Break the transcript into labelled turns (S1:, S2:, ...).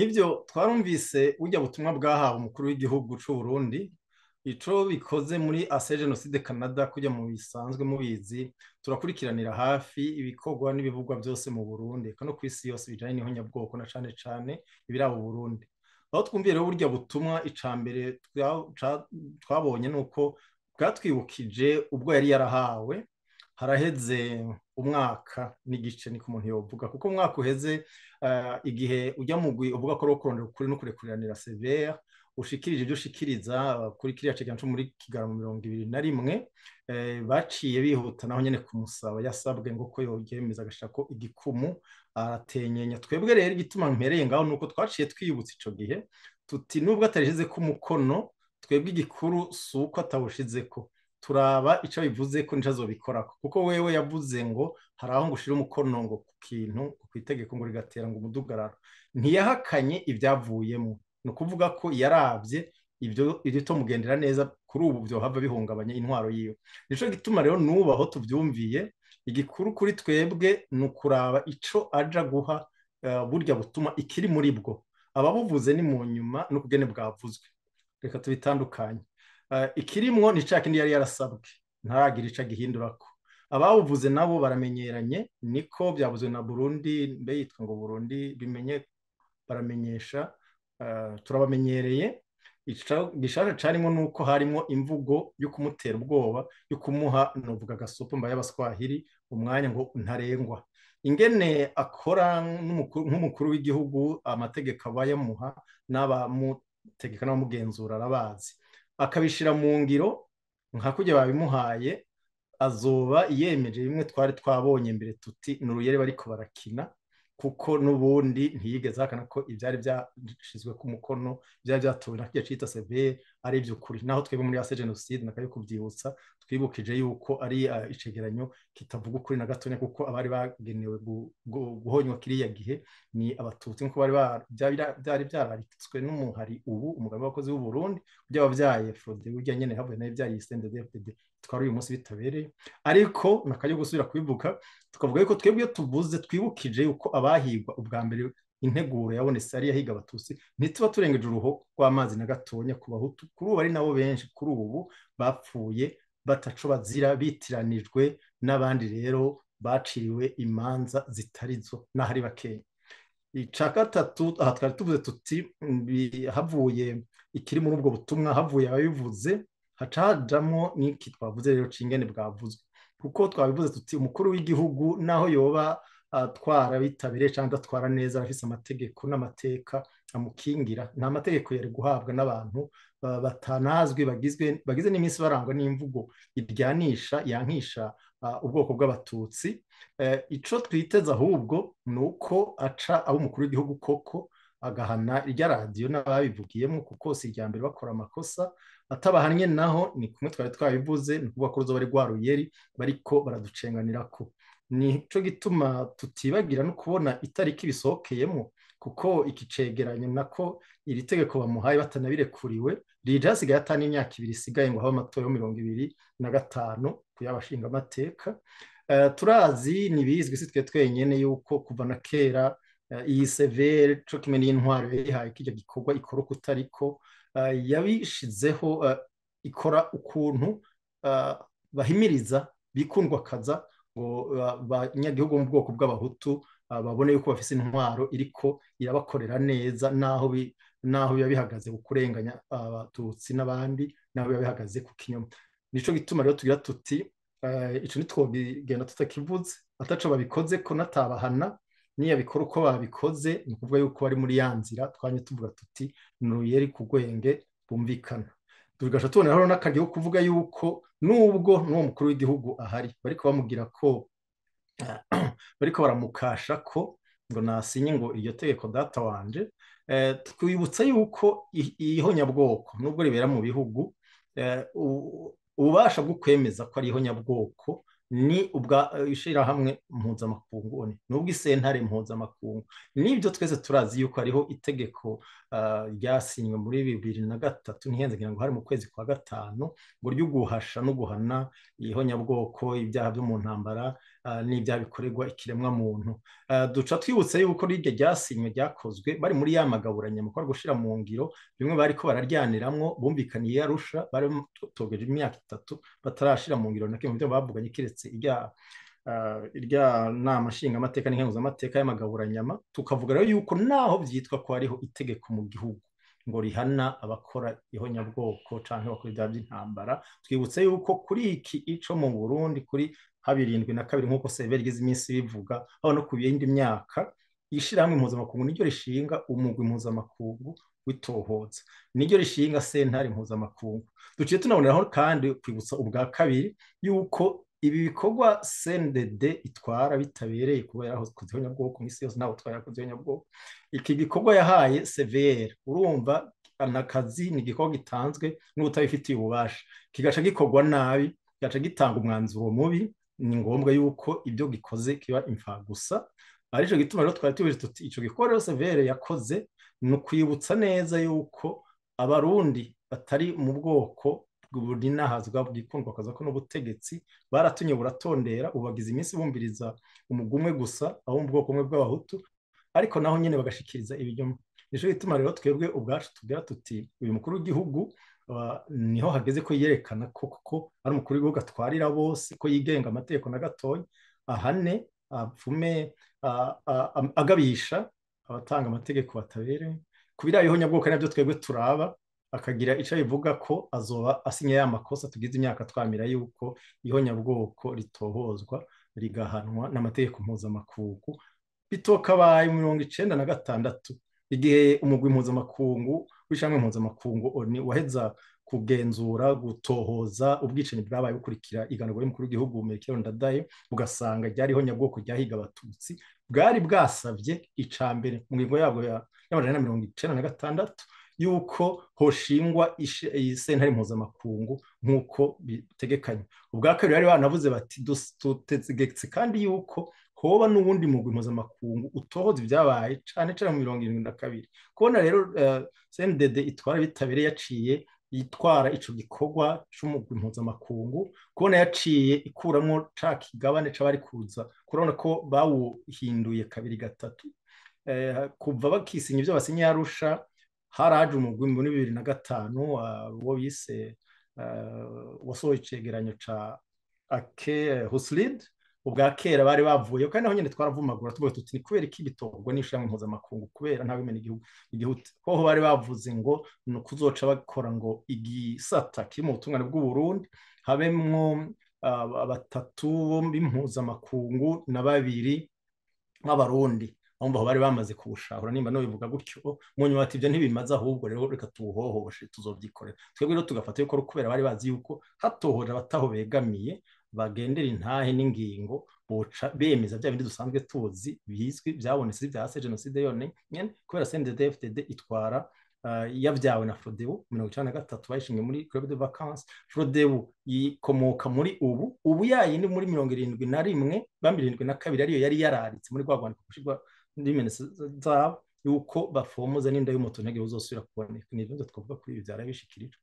S1: Nivyo twarumvise burya butumwa bwahawe umukuru w'igihugu c'u Burundi ico bikoze muri Ase Genocide Canada kujya mu bisanzwe mubizi turakurikiranira hafi ibikorwa n'ibivugwa byose mu Burundi eka no kw'isi yose bijanye n'ihonyabwoko na cane cane ibiraba Burundi. Aho twumviye rero burya butumwa icambere twabonye nuko bwatwibukije ubwo yari yarahawe haraheze umwaka n'igice niko umuntu yovuga kuko umwaka uheze igihe ujya mugwi uvuga ko kurondera ukuri no kurekuriranira severe ushikirije ibyo ushikiriza kuri kiriya cegeranyo co muri Kigarama 2021 baciye bihuta naho nyene kumusaba yasabwe ngo ko yogemeza agashako igikumu aratenyenya twebwe rero igituma mpereye ngaho nuko twaciye twibutsa ico gihe tuti nubwo atarishize ko umukono twebwe igikuru suko atawushizeko turaba ico bivuze ko ncazobikorako kuko wewe yavuze ngo haraho ngo ushira umukono ngo ku kintu kwitegeko ngo rigatera ngo umudugararo ntiyahakanye ivyavuyemo no kuvuga ko yaravye ivyo to mugendera neza kuri ubu byo hava bihungabanya intwaro yiyo nico gituma rero nubaho tuvyumviye igikuru kuri twebwe no kuraba ico aja guha burya butuma ikiri muri bwo ababuvuze ni mu nyuma no kugene bwavuzwe reka tubitandukanye ikirimwo ni cya kindi yari yarasabwe ntaragira ico gihindurako abawuvuze nabo baramenyeranye niko byavuzwe na Burundi mbe yitwa ngo Burundi bimenye baramenyesha turabamenyereye gishaka carimo nuko harimo imvugo yo kumutera ubwoba yo kumuha novuga gasopo mbaye abaswahili umwanya ngo ntarengwa ingene akora nk'umukuru w'igihugu amategeko abayamuha n'abamutegeka n'abamugenzura arabazi akabishira mu ngiro nka kujya babimuhaye azoba yemeje bimwe twari twabonye mbere tuti n'uruyere bariko barakina kuko nubundi ntiyigeze hakana ko ivyari byashizwe ku mukono byari byatowe na kiye cita CV ari ivy'ukuri naho twebwe muri Ase Genocide nakayo kuvyibutsa twibukije yuko ari icegeranyo kitavuga ukuri na gatonya kuko abari bagenewe guhonywa kiriya gihe ni abatutsi nko bari byari byararitswe n'umuhari ubu umugambi w'abakozi b'u Burundi byabavyaye Frode burya nyene havuye nayo byari CNDD-FDD twari uyu munsi bitabereye ariko nakayo gusubira kwibuka tukavuga yuko twebwe tuvuze twibukije yuko abahigwa ubwa mbere integuro yabonetse ari yahiga abatutsi ntituba turengeje uruho rw'amazi na gatonya ku bahutu kuri ubu ari nabo benshi kuri ubu bapfuye bataco bazira bitiranijwe n'abandi rero baciriwe imanza zitarizo n'ahari bakeye ica gatatu aha twari tuvuze tuti havuye ikiri muri ubwo butumwa havuye ababivuze haca hajamwo n'iki twavuze rero cingene bwavuzwe kuko twabivuze tuti umukuru w'igihugu naho yoba atwara bitabire cyangwa atwara neza afise amategeko n'amateka amukingira nta mategeko yari guhabwa n'abantu batanazwi bagize n'iminsi barangwa n'imvugo iryanisha yankisha ubwoko bw'abatutsi ico twiteza ahubwo nuko aca abo umukuru w'igihugu koko agahana irya radio n'ababivugiyemo kuko si irya mbere bakora amakosa atabahanye naho ni kumwe twari twabivuze ni kuvuga ko ruzoba ari rwaruyeri bariko baraducenganirako nico gituma tutibagira no kubona itariki bisohokeyemo kuko ikicegeranye nako iri tegeko bamuhaye batanabirekuriwe rije hasigaye atani imyaka 2 isigaye ngo haba amatora yo 2025 kuyabashinga amateka turazi nibizwe si twe twenyene yuko kuva na kera iyi severe co kimwe n'intwaro yahaye kijya gikorwa ikora kutariko yabishizeho ikora ukuntu bahimiriza bikundwa kaza ngo abanyagihugu mu bwoko bw'abahutu babone yuko bafise intwaro iriko irabakorera neza naho biba bihagaze ku kurenganya abatutsi n'abandi naho biba bihagaze ku kinyoma nico gituma rero tugira tuti ico nitwogenda tutakivuze ataco babikoze ko natabahana niya bikora uko babikoze ni kuvuga yuko bari muri ya nzira twanye tuvuga tuti n'uruyeri ku gwenge bumvikana tugasha tubona rero n'akaryo kuvuga yuko nubwo n'uwo mukuru w'igihugu ahari bariko bamugira ko bariko baramukasha ko ngo nasinye ngo iryo tegeko data wanje twibutsa yuko ihonyabwoko nubwo ribera mu bihugu ububasha bwo kwemeza ko ari ihonyabwoko ni ubwa ishirahamwe mpuzamakungu nubwo isentare mpuzamakungu nibyo twese turazi yuko ariho itegeko ryasinywe muri 2003 ntihenze ngira ngo hari mu kwezi kwa gatanu, ngo ryo guhasha no guhana ihonyabwoko, ibyaha byo mu ntambara n'ibyaha bikorerwa ikiremwa muntu. Duca twibutse yuko rirya ryasinywe ryakozwe bari muri ya magaburanya mu gushira mu ngiro bimwe bariko bararyaniramwo, bumvikaniye Arusha, bari togeje imyaka 3 batarashira mu ngiro na kimwe byo bavuganye kiretse irya nama nshingamateka n'inkenguzamateka y'amagaburanyama. Tukavuga rero yuko naho byitwa ko hariho itegeko mu gihugu ngo rihana abakora ihonyabwoko canke bakora ibyaha by'intambara, twibutse yuko kuri iki ico mu Burundi kuri 2072 nk'uko Severi igize iminsi bivuga, aho no ku yindi myaka ishirahamwe mpuzamakungu niryo rishinga umugwi mpuzamakungu witohoza, niryo rishinga sentare mpuzamakungu. Duciye tunaboneraho kandi kwibutsa ubwa kabiri yuko ibi bikorwa CNDD itwara bitabereye kuba yarakoze ihonyabwoko mw'isi yose, ntawe twari yarakoze ihonyabwoko. Iki gikorwa yahaye CVR, urumva anakazi ni igikorwa gitanzwe n'ubutabifitiye ububasha, kigaca gikorwa nabi, kigaca gitanga umwanzuro mubi. Ni ngombwa yuko ibyo gikoze kiba imfagusa. Arico gituma rero twari tubije tuti ico gikorwa rero CVR yakoze ni ukwibutsa neza yuko abarundi batari mu bwoko bw'uburinahazwa bwikundwa kaza ko n'ubutegetsi baratunye buratondera, ubagize iminsi bumviriza umugumwe gusa aho mu bwoko bumwe bw'abahutu, ariko naho nyene bagashikiriza ibinyoma. Nico gituma rero twebwe ubwacu tugira tuti uyu mukuru w'igihugu niho hageze ko yerekana koko ari umukuru w'igihugu atwarira bose, ko yigenga amategeko na gatoya, ahane apfume agabisha abatanga amategeko batabereye kubira ihonyabwoko. Nabyo twebwe turaba akagira ico bivuga ko azoba asinye ya makosa tugize imyaka twamira yuko ihonyabwoko ritohozwa rigahanwa n'amategeko mpuzamakungu. Bitokabaye 1996 igihe umugwi mpuzamakungu w'ishamwe mpuzamakungu ONU waheza kugenzura gutohoza ubwicanyi bwabaye bukurikira iganurwa y'umukuru w'igihugu Melchior Ndadaye, ugasanga ryari ihonyabwoko ryahiga abatutsi, bwari bwasavye icambere mu ngingo yabwo ya 1996 yuko hoshingwa isentare mpuzamakungu nk'uko bitegekanye. Ubwa kabiri bari banavuze bati tutegetse kandi yuko hoba n'ubundi mugwi mpuzamakungu utohoza ibyabaye cane cane mu 1972. Kubona rero CNDD itwara bitabereye yaciye yitwara ico gikorwa c'umugwi mpuzamakungu, kubona yaciye ikuramwo ca kigabane c'abari kuza, kurabona ko bawuhinduye kabiri gatatu. Kuva bakisinya ivyo basinye Arusha, haraje umugwi muri 2005 uwo bise wasohoye icegeranyo ca Ake Huslid. Ubwa kera bari bavuye kandi naho nyene twaravumagura tuvuga tuti ni kubera iki bitorwa n'ishamwe mpuzamakungu, kubera nta bimene igihugu hoho bari bavuze ngo no kuzoca bakora ngo igisata kiri mu butungane bw'u Burundi habemwo batatu b'impuzamakungu na babiri nk'abarundi. Aho bari bamaze kubushahura, nimba no bivuga gutyo mu nyuma ati ibyo ntibimaze, ahubwo rero reka tuhohoshe tuzovyikorera. Twebwe rero tugafata yuko kubera bari bazi yuko hatohoje abataho begamiye bagendera intahe n'ingingo boca bemeza bya bindi dusanzwe tuzi bizwi byabonetse bya jenoside yone nyene, kubera CNDD-FDD itwara yavyawe na Frodebu 1993 bayishingiye muri Club de Vacances. Frodebu yikomoka muri ubu yayindi muri 71 72 ariyo yari yararitse muri gwagwanika kushirwa ndimene zabo yuko bafomoza n'inda y'umuto ntege uzosubira kuboneka. Ni byo twavuga kuri ibi byarabishikirira.